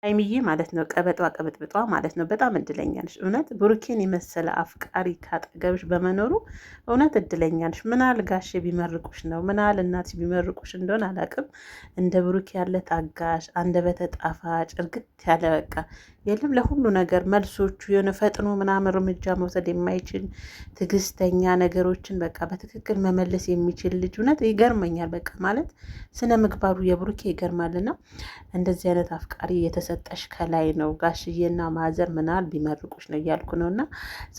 ሀይሚዬ ማለት ነው ቀበጧ ቀበጥብጧ ማለት ነው። በጣም እድለኛ ነሽ እውነት። ብሩኬን የመሰለ አፍቃሪ ካጠገብሽ በመኖሩ እውነት እድለኛ ነሽ። ምናል ጋሼ ቢመርቁሽ ነው፣ ምናል እናትሽ ቢመርቁሽ እንደሆነ አላውቅም። እንደ ብሩኬ ያለ ታጋሽ፣ አንደበተ ጣፋጭ፣ እርግጥ ያለ በቃ የለም ለሁሉ ነገር መልሶቹ የሆነ ፈጥኖ ምናምን እርምጃ መውሰድ የማይችል ትዕግስተኛ፣ ነገሮችን በቃ በትክክል መመለስ የሚችል ልጅ እውነት ይገርመኛል። በቃ ማለት ስነ ምግባሩ የብሩኬ ይገርማልና እንደዚህ አይነት አፍቃሪ የተሰጠሽ ከላይ ነው። ጋሽዬና ማዘር ምናል ቢመርቁሽ ነው እያልኩ ነው። እና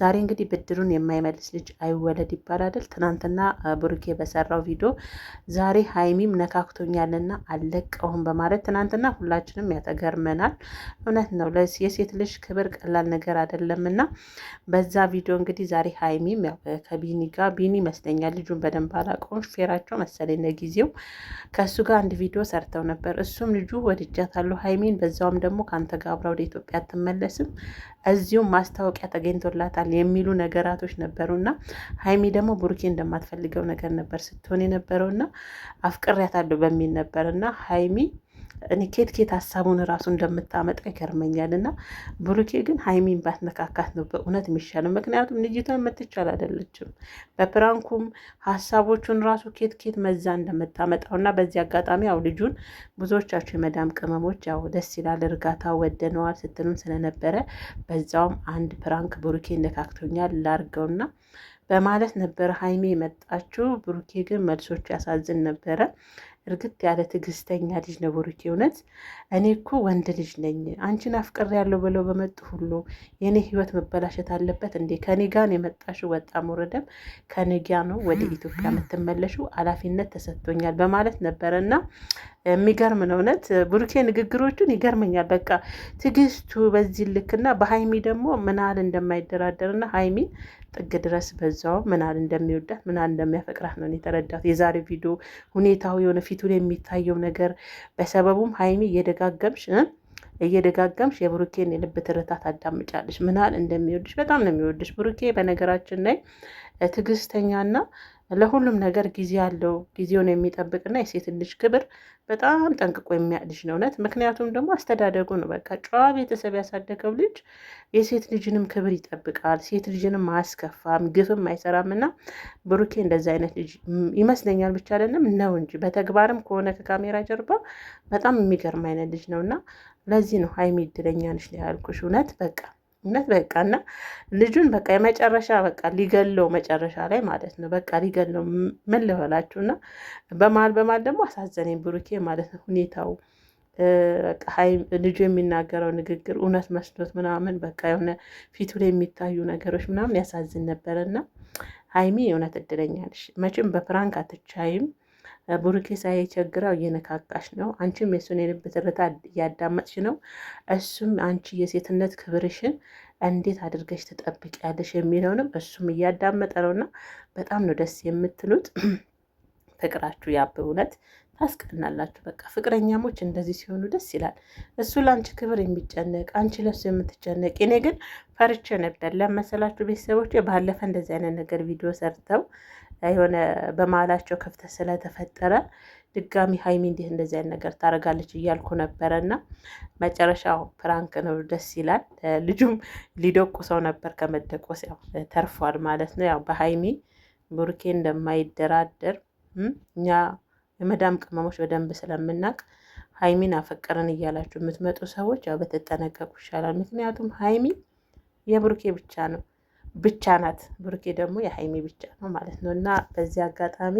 ዛሬ እንግዲህ ብድሩን የማይመልስ ልጅ አይወለድ ይባላል። ትናንትና ብሩኬ በሰራው ቪዲዮ ዛሬ ሀይሚም ነካክቶኛልና አልለቀውም በማለት ትናንትና ሁላችንም ያተገርመናል። እውነት ነው። የሴት ልጅ ክብር ቀላል ነገር አይደለም። እና በዛ ቪዲዮ እንግዲህ ዛሬ ሀይሚም ያው ከቢኒ ጋር ቢኒ ይመስለኛል ልጁን በደንብ አላውቀውም፣ ሹፌራቸው መሰለኝ ለጊዜው ከእሱ ጋር አንድ ቪዲዮ ሰርተው ነበር። እሱም ልጁ ወድጃታለሁ ሀይሚን፣ በዛውም ደግሞ ከአንተ ጋር አብራ ወደ ኢትዮጵያ አትመለስም፣ እዚሁም ማስታወቂያ ተገኝቶላታል የሚሉ ነገራቶች ነበሩና ሀይሚ ደግሞ ብሩኬ እንደማትፈልገው ነገር ነበር ስትሆን የነበረውና አፍቅሬያታለሁ በሚል ነበርና ሀይሚ እኔ ኬት ሀሳቡን ራሱ እንደምታመጣ ይገርመኛል። እና ብሩኬ ግን ሀይሚን ባትነካካት ነው በእውነት የሚሻለው። ምክንያቱም ልጅቷ የምትቻል አይደለችም። በፕራንኩም ሀሳቦቹን ራሱ ኬት መዛ እንደምታመጣው እና በዚህ አጋጣሚ ያው ልጁን ብዙዎቻቸው የመዳም ቅመሞች ያው ደስ ይላል፣ እርጋታ ወደነዋል ስትሉም ስለነበረ በዛውም አንድ ፕራንክ ብሩኬ ነካክቶኛል ላርገውና በማለት ነበረ ሀይሚ የመጣችው። ብሩኬ ግን መልሶቹ ያሳዝን ነበረ። እርግጥ ያለ ትዕግስተኛ ልጅ ነው ብሩኬ። እውነት እኔ እኮ ወንድ ልጅ ነኝ አንቺን አፍቅር ያለው ብለው በመጡ ሁሉ የእኔ ህይወት መበላሸት አለበት እንዴ? ከኔ ጋር የመጣሽው ወጣም ወረደም ከኔ ጋ ነው ወደ ኢትዮጵያ የምትመለሽው፣ ኃላፊነት ተሰጥቶኛል በማለት ነበረ እና የሚገርም ነው እውነት ብሩኬ ንግግሮቹን ይገርመኛል። በቃ ትዕግስቱ በዚህ ልክና በሀይሚ ደግሞ ምናል እንደማይደራደርና ሀይሚን ጥግ ድረስ በዛው ምናል እንደሚወዳት ምናል እንደሚያፈቅራት ነው የተረዳት። የዛሬ ቪዲዮ ሁኔታው የሆነ ፊቱን የሚታየው ነገር በሰበቡም ሀይሚ እየደጋገምሽ የብሩኬን የልብ ትርታ ታዳምጫለሽ። ምናል እንደሚወድሽ በጣም ነው የሚወድሽ ብሩኬ። በነገራችን ላይ ትዕግስተኛና ለሁሉም ነገር ጊዜ ያለው ጊዜውን የሚጠብቅና የሴት ልጅ ክብር በጣም ጠንቅቆ የሚያድሽ ነው እውነት። ምክንያቱም ደግሞ አስተዳደጉ ነው በቃ ጨዋ ቤተሰብ ያሳደገው ልጅ የሴት ልጅንም ክብር ይጠብቃል፣ ሴት ልጅንም አያስከፋም፣ ግፍም አይሰራም። እና ብሩኬ እንደዚ አይነት ልጅ ይመስለኛል ብቻ አይደለም ነው እንጂ በተግባርም ከሆነ ከካሜራ ጀርባ በጣም የሚገርም አይነት ልጅ ነው። እና ለዚህ ነው ሀይሚ እድለኛ ነሽ ያልኩሽ እውነት በቃ እና ልጁን በቃ የመጨረሻ በቃ ሊገለው መጨረሻ ላይ ማለት ነው በቃ ሊገለው ምን ልበላችሁ። እና በመሀል ደግሞ አሳዘነኝ ብሩኬ ማለት ነው ሁኔታው። በቃ ልጁ የሚናገረው ንግግር እውነት መስሎት ምናምን በቃ የሆነ ፊቱ ላይ የሚታዩ ነገሮች ምናምን ያሳዝን ነበረ። እና ሀይሚ እውነት እድለኛ ነሽ መቼም በፕራንክ አትቻይም። ብሩኬ ሳይቸግረው እየነካካሽ ነው። አንቺም የሱን የልብ ትርታ እያዳመጥሽ ነው። እሱም አንቺ የሴትነት ክብርሽን እንዴት አድርገሽ ትጠብቂያለሽ የሚለውንም እሱም እያዳመጠ ነውና በጣም ነው ደስ የምትሉት። ፍቅራችሁ ያብ እውነት ታስቀናላችሁ። በቃ ፍቅረኛሞች እንደዚህ ሲሆኑ ደስ ይላል። እሱ ለአንቺ ክብር የሚጨነቅ አንቺ ለሱ የምትጨነቅ። እኔ ግን ፈርቼ ነበር ለመሰላችሁ ቤተሰቦች። ባለፈ እንደዚህ አይነት ነገር ቪዲዮ ሰርተው የሆነ በመሀላቸው ክፍተት ስለተፈጠረ ድጋሚ ሀይሚ እንዴት እንደዚህ አይነት ነገር ታደርጋለች እያልኩ ነበረ እና መጨረሻው ፕራንክ ነው፣ ደስ ይላል። ልጁም ሊደቁሰው ነበር፣ ከመደቆስ ያው ተርፏል ማለት ነው። ያው በሀይሚ ብሩኬ እንደማይደራደር እኛ የመዳም ቅመሞች በደንብ ስለምናውቅ ሀይሚን አፈቀረን እያላችሁ የምትመጡ ሰዎች ያው በተጠነቀቁ ይሻላል። ምክንያቱም ሀይሚ የብሩኬ ብቻ ናት፣ ብሩኬ ደግሞ የሀይሚ ብቻ ነው ማለት ነው። እና በዚህ አጋጣሚ